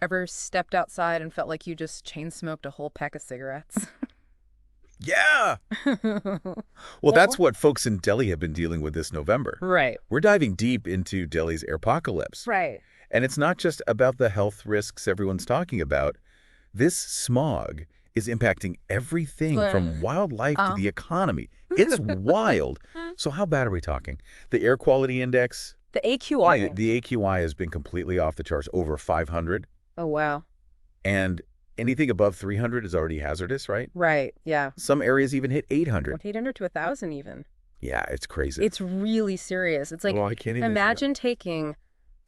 Ever stepped outside and felt like you just chain smoked a whole pack of cigarettes? Yeah! Well, that's what folks in Delhi have been dealing with this November. Right. We're diving deep into Delhi's airpocalypse. Right. And it's not just about the health risks everyone's talking about. This smog is impacting everything from wildlife to Oh. the economy. It's wild. So how bad are we talking? The air quality index, The AQI. the AQI has been completely off the charts, over 500. Oh, wow. And anything above 300 is already hazardous, right? Right. Yeah. Some areas even hit 800. 800 to 1,000 even. Yeah, it's crazy. It's really serious. It's like, I can't even imagine taking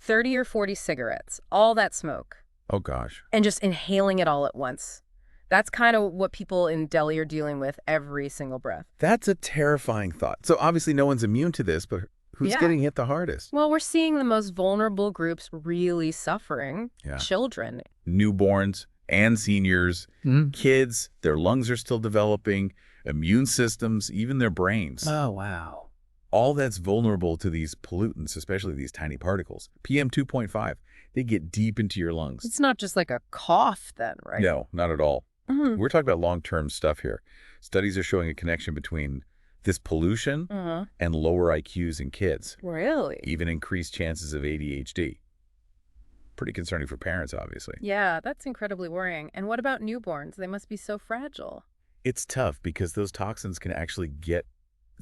30 or 40 cigarettes, all that smoke, Oh, gosh. and just inhaling it all at once. That's kind of what people in Delhi are dealing with every single breath. That's a terrifying thought. So obviously no one's immune to this, but who's Yeah. getting hit the hardest? Well, we're seeing the most vulnerable groups really suffering. Yeah. Children. Newborns and seniors, kids, their lungs are still developing, immune systems, even their brains. Oh, wow. All that's vulnerable to these pollutants, especially these tiny particles. PM 2.5, they get deep into your lungs. It's not just like a cough then, right? No, not at all. Mhm. We're talking about long-term stuff here. Studies are showing a connection between this pollution and lower IQs in kids, Really? even increased chances of ADHD. Pretty concerning for parents, obviously. Yeah, that's incredibly worrying. And what about newborns? They must be so fragile. It's tough because those toxins can actually get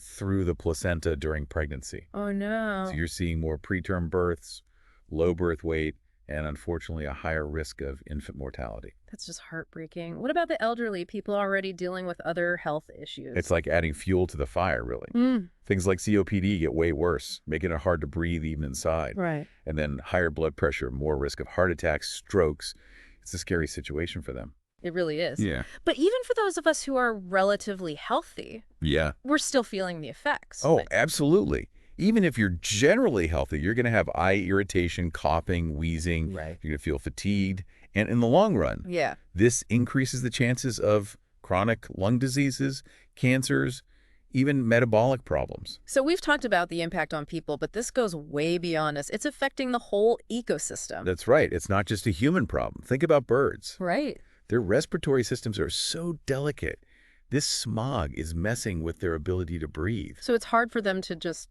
through the placenta during pregnancy. Oh, no. So you're seeing more preterm births, low birth weight, and unfortunately a higher risk of infant mortality. That's just heartbreaking. What about the elderly, people already dealing with other health issues? It's like adding fuel to the fire, really. Mm, Things like COPD get way worse, making it hard to breathe even inside. right. And then higher blood pressure, more risk of heart attacks, strokes. It's a scary situation for them. It really is. Yeah. But even for those of us who are relatively healthy, Yeah. we're still feeling the effects. Oh, absolutely. Even if you're generally healthy, you're going to have eye irritation, coughing, wheezing. Right. You're going to feel fatigued. And in the long run, Yeah. this increases the chances of chronic lung diseases, cancers, even metabolic problems. So we've talked about the impact on people, but this goes way beyond us. It's affecting the whole ecosystem. That's right. It's not just a human problem. Think about birds. Right. Their respiratory systems are so delicate. This smog is messing with their ability to breathe. So it's hard for them to just,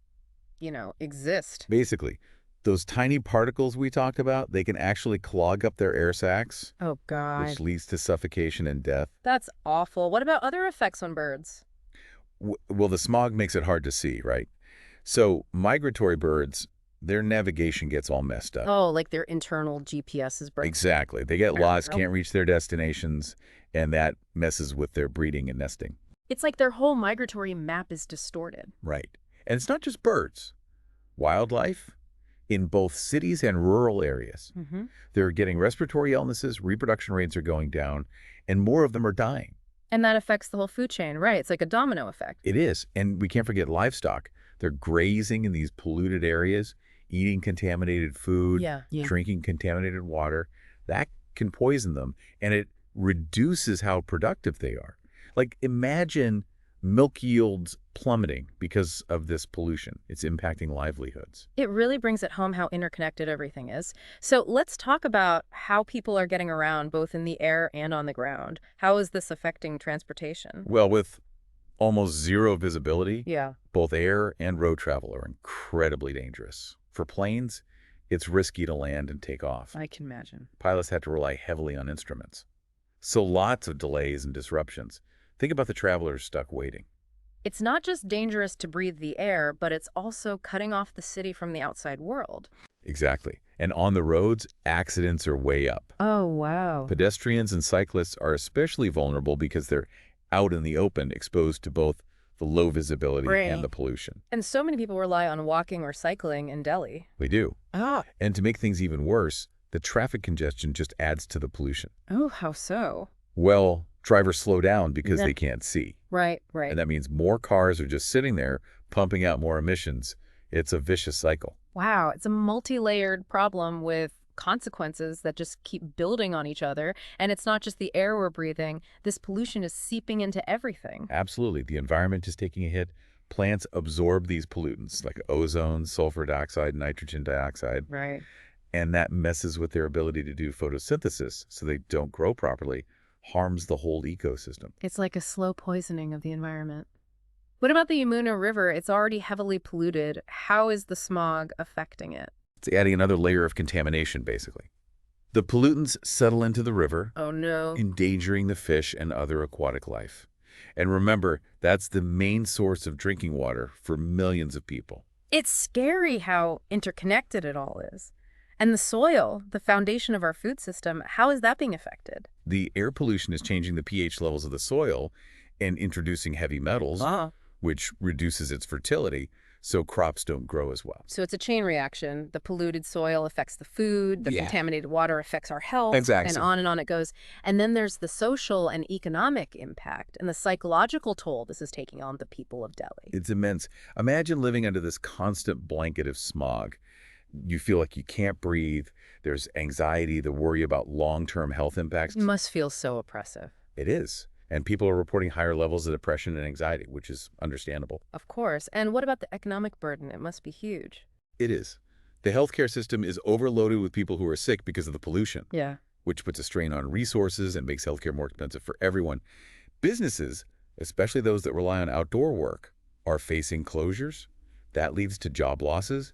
exist. Basically, those tiny particles we talked about, they can actually clog up their air sacs, Oh, God. which leads to suffocation and death. That's awful. What about other effects on birds? Well, the smog makes it hard to see, right? So migratory birds, their navigation gets all messed up. Oh, like their internal GPS is broken. Exactly. They get lost, can't reach their destinations, and that messes with their breeding and nesting. It's like their whole migratory map is distorted. Right. And it's not just birds. Wildlife in both cities and rural areas. Mm-hmm. They're getting respiratory illnesses, reproduction rates are going down, and more of them are dying. And that affects the whole food chain, right? It's like a domino effect. It is. And we can't forget livestock. They're grazing in these polluted areas, eating contaminated food, Yeah. drinking contaminated water. That can poison them, and it reduces how productive they are. Like, imagine milk yields plummeting because of this pollution. It's impacting livelihoods. It really brings it home how interconnected everything is. So let's talk about how people are getting around both in the air and on the ground. How is this affecting transportation? Well, with almost zero visibility, Yeah. both air and road travel are incredibly dangerous. For planes, it's risky to land and take off. I can imagine. Pilots have to rely heavily on instruments. So lots of delays and disruptions. Think about the travelers stuck waiting. It's not just dangerous to breathe the air, but it's also cutting off the city from the outside world. Exactly. And on the roads, accidents are way up. Oh, wow. Pedestrians and cyclists are especially vulnerable because they're out in the open, exposed to both the low visibility and the pollution. And so many people rely on walking or cycling in Delhi. We do. Ah. And to make things even worse, the traffic congestion just adds to the pollution. Oh, how so? Well, drivers slow down because they can't see. Right, right. And that means more cars are just sitting there, pumping out more emissions. It's a vicious cycle. Wow, it's a multi-layered problem with consequences that just keep building on each other. And it's not just the air we're breathing. This pollution is seeping into everything. Absolutely. The environment is taking a hit. Plants absorb these pollutants like ozone, sulfur dioxide, nitrogen dioxide. Right. And that messes with their ability to do photosynthesis, so they don't grow properly, harms the whole ecosystem. It's like a slow poisoning of the environment. What about the Yamuna River? It's already heavily polluted. How is the smog affecting it? It's adding another layer of contamination, basically. The pollutants settle into the river, Oh no. endangering the fish and other aquatic life. And remember, that's the main source of drinking water for millions of people. It's scary how interconnected it all is. And the soil, the foundation of our food system, how is that being affected? The air pollution is changing the pH levels of the soil and introducing heavy metals, which reduces its fertility, so crops don't grow as well. So it's a chain reaction. The polluted soil affects the food, the Yeah. contaminated water affects our health, Exactly. and on it goes. And then there's the social and economic impact and the psychological toll this is taking on the people of Delhi. It's immense. Imagine living under this constant blanket of smog. You feel like you can't breathe. There's anxiety, the worry about long-term health impacts. It must feel so oppressive. It is. And people are reporting higher levels of depression and anxiety, which is understandable. Of course. And what about the economic burden? It must be huge. It is. The healthcare system is overloaded with people who are sick because of the pollution, Yeah. which puts a strain on resources and makes healthcare more expensive for everyone. Businesses, especially those that rely on outdoor work, are facing closures. That leads to job losses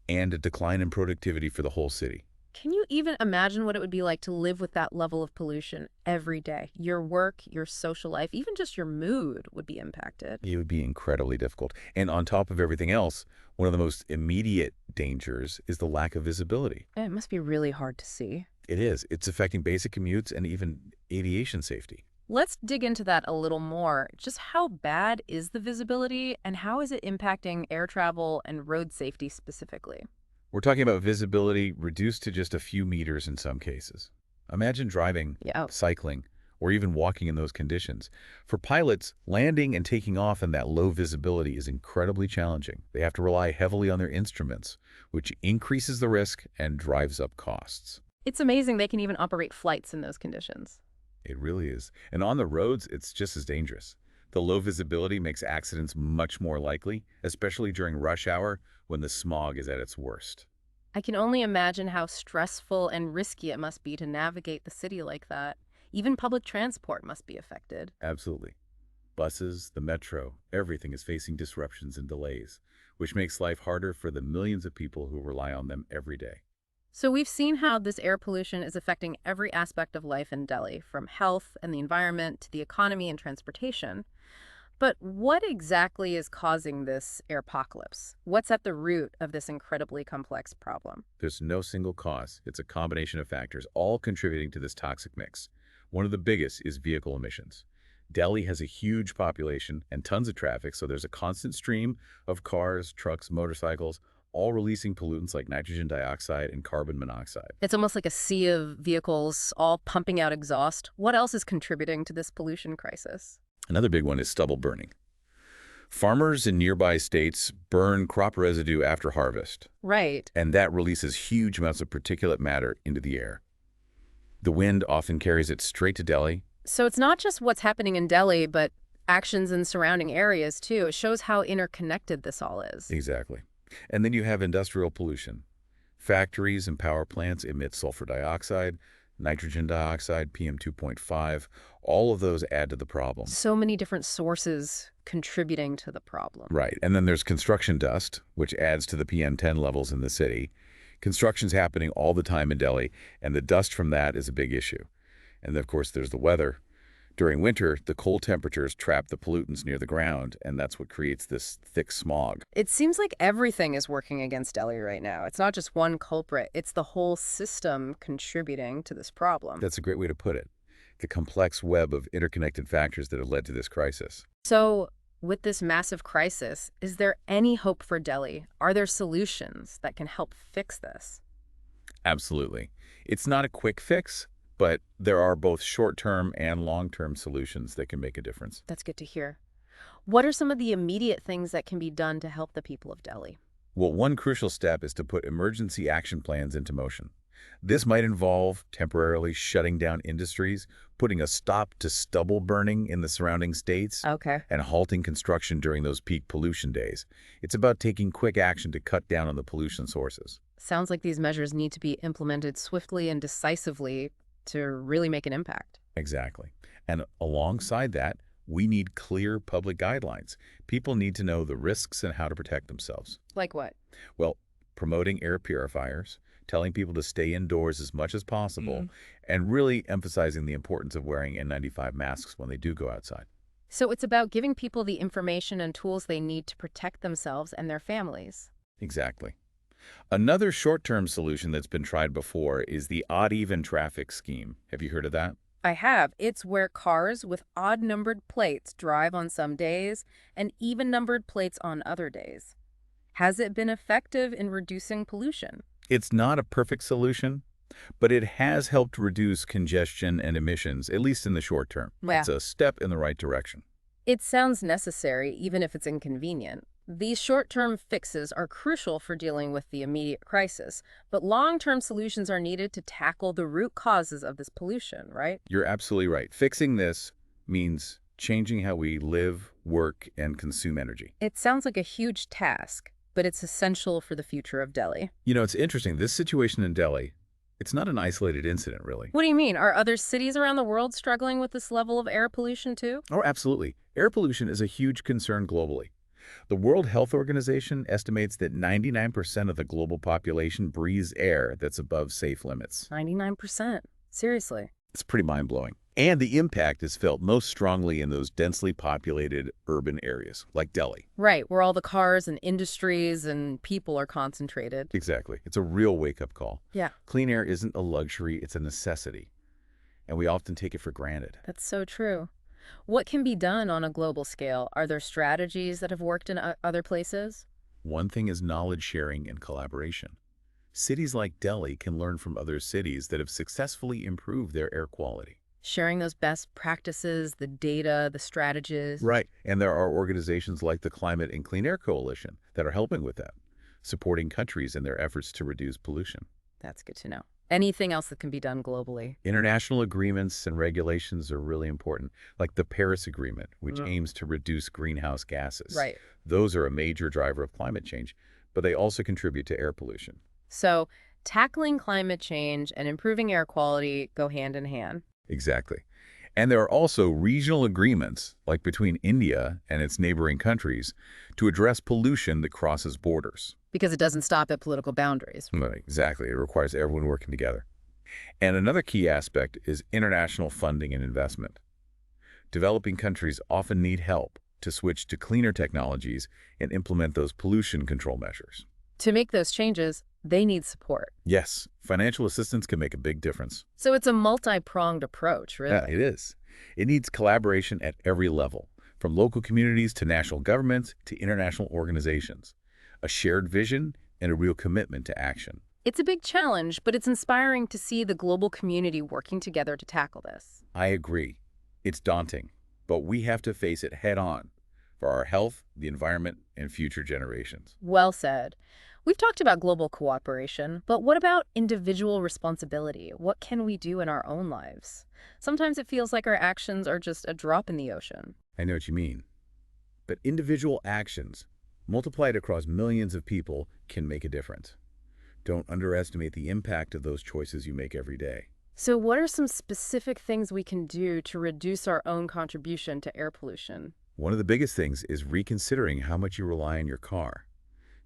and a decline in productivity for the whole city. Can you even imagine what it would be like to live with that level of pollution every day? Your work, your social life, even just your mood would be impacted. It would be incredibly difficult. And on top of everything else, one of the most immediate dangers is the lack of visibility. It must be really hard to see. It is. It's affecting basic commutes and even aviation safety. Let's dig into that a little more. Just how bad is the visibility and how is it impacting air travel and road safety specifically? We're talking about visibility reduced to just a few meters in some cases. Imagine driving, Yeah. cycling, or even walking in those conditions. For pilots, landing and taking off in that low visibility is incredibly challenging. They have to rely heavily on their instruments, which increases the risk and drives up costs. It's amazing they can even operate flights in those conditions. It really is. And on the roads, it's just as dangerous. The low visibility makes accidents much more likely, especially during rush hour when the smog is at its worst. I can only imagine how stressful and risky it must be to navigate the city like that. Even public transport must be affected. Absolutely. Buses, the metro, everything is facing disruptions and delays, which makes life harder for the millions of people who rely on them every day. So we've seen how this air pollution is affecting every aspect of life in Delhi, from health and the environment to the economy and transportation. But what exactly is causing this airpocalypse? What's at the root of this incredibly complex problem? There's no single cause. It's a combination of factors, all contributing to this toxic mix. One of the biggest is vehicle emissions. Delhi has a huge population and tons of traffic, so there's a constant stream of cars, trucks, motorcycles, all releasing pollutants like nitrogen dioxide and carbon monoxide. It's almost like a sea of vehicles all pumping out exhaust. What else is contributing to this pollution crisis? Another big one is stubble burning. Farmers in nearby states burn crop residue after harvest, Right. and that releases huge amounts of particulate matter into the air. The wind often carries it straight to Delhi. So it's not just what's happening in Delhi, but actions in surrounding areas too. It shows how interconnected this all is. Exactly. And then you have industrial pollution. Factories and power plants emit sulfur dioxide, nitrogen dioxide, PM 2.5. All of those add to the problem. So many different sources contributing to the problem. Right. And then there's construction dust, which adds to the PM10 levels in the city. Construction's happening all the time in Delhi, and the dust from that is a big issue. And then, of course, there's the weather. During winter, the cold temperatures trap the pollutants near the ground, and that's what creates this thick smog. It seems like everything is working against Delhi right now. It's not just one culprit. It's the whole system contributing to this problem. That's a great way to put it. The complex web of interconnected factors that have led to this crisis. So, with this massive crisis, is there any hope for Delhi? Are there solutions that can help fix this? Absolutely. It's not a quick fix, but there are both short-term and long-term solutions that can make a difference. That's good to hear. What are some of the immediate things that can be done to help the people of Delhi? Well, one crucial step is to put emergency action plans into motion. This might involve temporarily shutting down industries, putting a stop to stubble burning in the surrounding states, Okay. and halting construction during those peak pollution days. It's about taking quick action to cut down on the pollution sources. Sounds like these measures need to be implemented swiftly and decisively to really make an impact. Exactly. And alongside that, we need clear public guidelines. People need to know the risks and how to protect themselves. Like what? Well, promoting air purifiers, telling people to stay indoors as much as possible, and really emphasizing the importance of wearing N95 masks when they do go outside. So it's about giving people the information and tools they need to protect themselves and their families. Exactly. Another short-term solution that's been tried before is the odd-even traffic scheme. Have you heard of that? I have. It's where cars with odd-numbered plates drive on some days and even-numbered plates on other days. Has it been effective in reducing pollution? It's not a perfect solution, but it has helped reduce congestion and emissions, at least in the short term. Yeah. It's a step in the right direction. It sounds necessary, even if it's inconvenient. These short-term fixes are crucial for dealing with the immediate crisis, but long-term solutions are needed to tackle the root causes of this pollution, right? You're absolutely right. Fixing this means changing how we live, work, and consume energy. It sounds like a huge task, but it's essential for the future of Delhi. You know, it's interesting. This situation in Delhi, it's not an isolated incident, really. What do you mean? Are other cities around the world struggling with this level of air pollution too? Oh, absolutely. Air pollution is a huge concern globally. The World Health Organization estimates that 99% of the global population breathes air that's above safe limits. 99%. Seriously. It's pretty mind-blowing. And the impact is felt most strongly in those densely populated urban areas, like Delhi. Right, where all the cars and industries and people are concentrated. Exactly. It's a real wake-up call. Yeah, Clean air isn't a luxury, it's a necessity. And we often take it for granted. that's so true. What can be done on a global scale? Are there strategies that have worked in other places? One thing is knowledge sharing and collaboration. Cities like Delhi can learn from other cities that have successfully improved their air quality. Sharing those best practices, the data, the strategies. Right. And there are organizations like the Climate and Clean Air Coalition that are helping with that, supporting countries in their efforts to reduce pollution. That's good to know. Anything else that can be done globally? International agreements and regulations are really important, like the Paris Agreement, which aims to reduce greenhouse gases. Right. Those are a major driver of climate change, but they also contribute to air pollution. So tackling climate change and improving air quality go hand in hand. Exactly. And there are also regional agreements, like between India and its neighboring countries, to address pollution that crosses borders. Because it doesn't stop at political boundaries. Right, exactly. It requires everyone working together. And another key aspect is international funding and investment. Developing countries often need help to switch to cleaner technologies and implement those pollution control measures. To make those changes, they need support. Yes, financial assistance can make a big difference. So it's a multi-pronged approach, really. Yeah, it is. It needs collaboration at every level, from local communities to national governments to international organizations. A shared vision and a real commitment to action. It's a big challenge, but it's inspiring to see the global community working together to tackle this. I agree. It's daunting, but we have to face it head on for our health, the environment, and future generations. Well said. We've talked about global cooperation, but what about individual responsibility? What can we do in our own lives? Sometimes it feels like our actions are just a drop in the ocean. I know what you mean. But individual actions, multiplied across millions of people, can make a difference. Don't underestimate the impact of those choices you make every day. So what are some specific things we can do to reduce our own contribution to air pollution? One of the biggest things is reconsidering how much you rely on your car.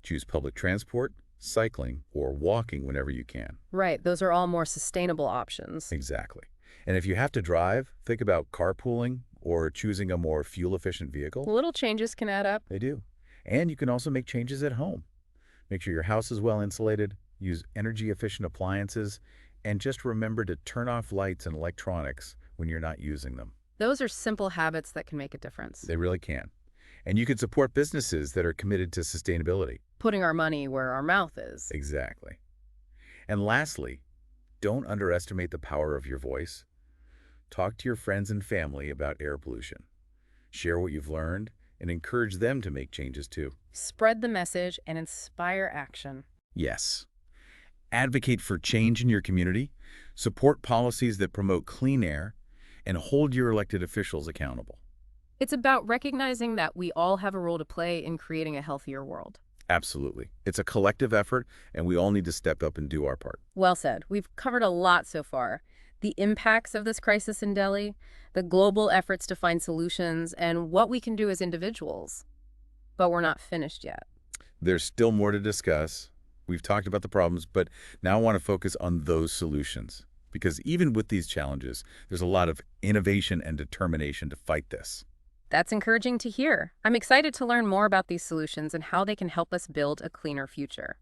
Choose public transport, cycling, or walking whenever you can. Right, those are all more sustainable options. Exactly. And if you have to drive, think about carpooling or choosing a more fuel-efficient vehicle. Little changes can add up. They do. And you can also make changes at home. Make sure your house is well insulated, use energy-efficient appliances, and just remember to turn off lights and electronics when you're not using them. Those are simple habits that can make a difference. They really can. And you can support businesses that are committed to sustainability. Putting our money where our mouth is. Exactly. And lastly, don't underestimate the power of your voice. Talk to your friends and family about air pollution. Share what you've learned and encourage them to make changes too. Spread the message and inspire action. Yes. Advocate for change in your community, support policies that promote clean air, and hold your elected officials accountable. It's about recognizing that we all have a role to play in creating a healthier world. Absolutely. It's a collective effort, and we all need to step up and do our part. Well said. We've covered a lot so far. The impacts of this crisis in Delhi, the global efforts to find solutions, and what we can do as individuals. But we're not finished yet. There's still more to discuss. We've talked about the problems, but now I want to focus on those solutions. Because even with these challenges, there's a lot of innovation and determination to fight this. That's encouraging to hear. I'm excited to learn more about these solutions and how they can help us build a cleaner future.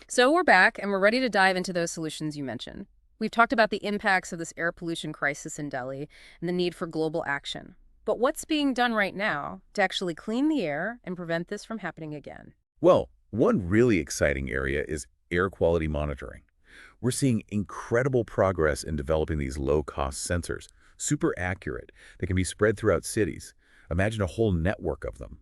So we're back, and we're ready to dive into those solutions you mentioned. We've talked about the impacts of this air pollution crisis in Delhi and the need for global action. But what's being done right now to actually clean the air and prevent this from happening again? Well, one really exciting area is air quality monitoring. We're seeing incredible progress in developing these low-cost sensors, super accurate, that can be spread throughout cities. Imagine a whole network of them,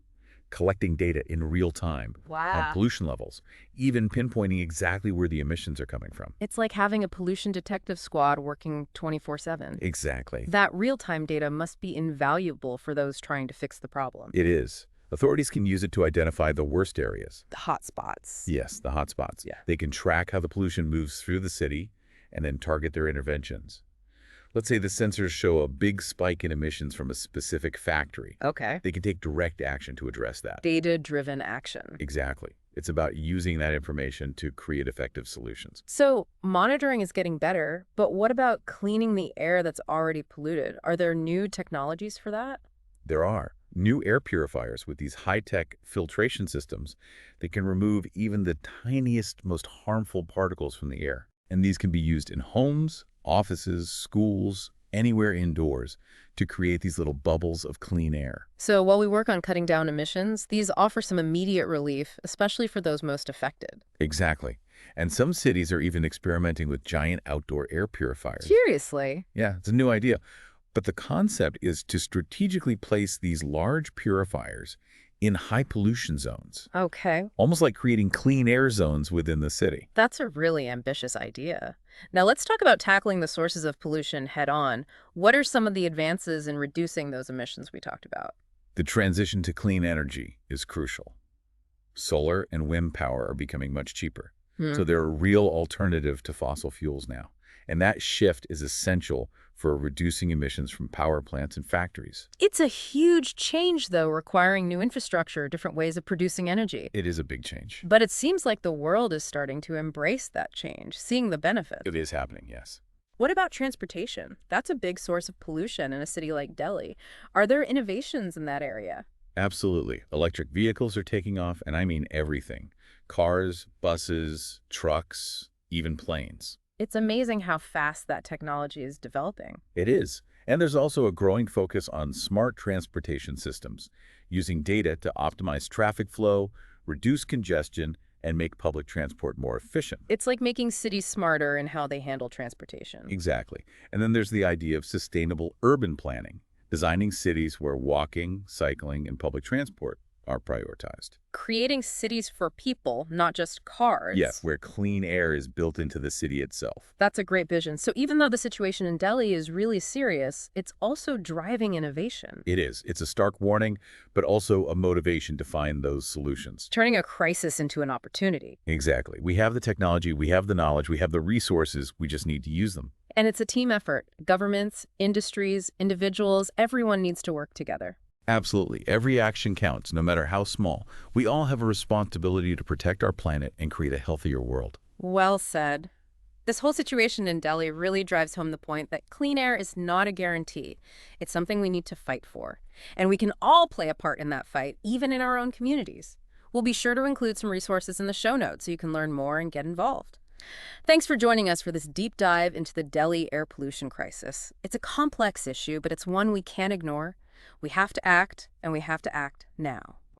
collecting data in real time on pollution levels, even pinpointing exactly where the emissions are coming from. It's like having a pollution detective squad working 24/7. Exactly. That real-time data must be invaluable for those trying to fix the problem. It is. Authorities can use it to identify the worst areas. The hot spots. Yes, the hotspots. Yeah. They can track how the pollution moves through the city and then target their interventions. Let's say the sensors show a big spike in emissions from a specific factory. Okay. They can take direct action to address that. Data-driven action. Exactly. It's about using that information to create effective solutions. So monitoring is getting better, but what about cleaning the air that's already polluted? Are there new technologies for that? There are new air purifiers with these high-tech filtration systems that can remove even the tiniest, most harmful particles from the air. And these can be used in homes, offices, schools, anywhere indoors to create these little bubbles of clean air. So while we work on cutting down emissions, these offer some immediate relief, especially for those most affected. Exactly. And some cities are even experimenting with giant outdoor air purifiers. Seriously? Yeah, it's a new idea. But the concept is to strategically place these large purifiers in high pollution zones, Okay. almost like creating clean air zones within the city. That's a really ambitious idea. Now let's talk about tackling the sources of pollution head on. What are some of the advances in reducing those emissions we talked about? The transition to clean energy is crucial. Solar and wind power are becoming much cheaper. So they're a real alternative to fossil fuels now. And that shift is essential for reducing emissions from power plants and factories. It's a huge change, though, requiring new infrastructure, different ways of producing energy. It is a big change. But it seems like the world is starting to embrace that change, seeing the benefits. It is happening, yes. What about transportation? That's a big source of pollution in a city like Delhi. Are there innovations in that area? Absolutely. Electric vehicles are taking off, and I mean everything. Cars, buses, trucks, even planes. It's amazing how fast that technology is developing. It is. And there's also a growing focus on smart transportation systems, using data to optimize traffic flow, reduce congestion, and make public transport more efficient. It's like making cities smarter in how they handle transportation. Exactly. And then there's the idea of sustainable urban planning, designing cities where walking, cycling, and public transport are prioritized. Creating cities for people, not just cars. Yes, where clean air is built into the city itself. That's a great vision. So even though the situation in Delhi is really serious, it's also driving innovation. It is. It's a stark warning, but also a motivation to find those solutions. Turning a crisis into an opportunity. Exactly. We have the technology, we have the knowledge, we have the resources, we just need to use them. And it's a team effort. Governments, industries, individuals, everyone needs to work together. Absolutely. Every action counts, no matter how small. We all have a responsibility to protect our planet and create a healthier world. Well said. This whole situation in Delhi really drives home the point that clean air is not a guarantee. It's something we need to fight for. And we can all play a part in that fight, even in our own communities. We'll be sure to include some resources in the show notes so you can learn more and get involved. Thanks for joining us for this deep dive into the Delhi air pollution crisis. It's a complex issue, but it's one we can't ignore. We have to act, and we have to act now.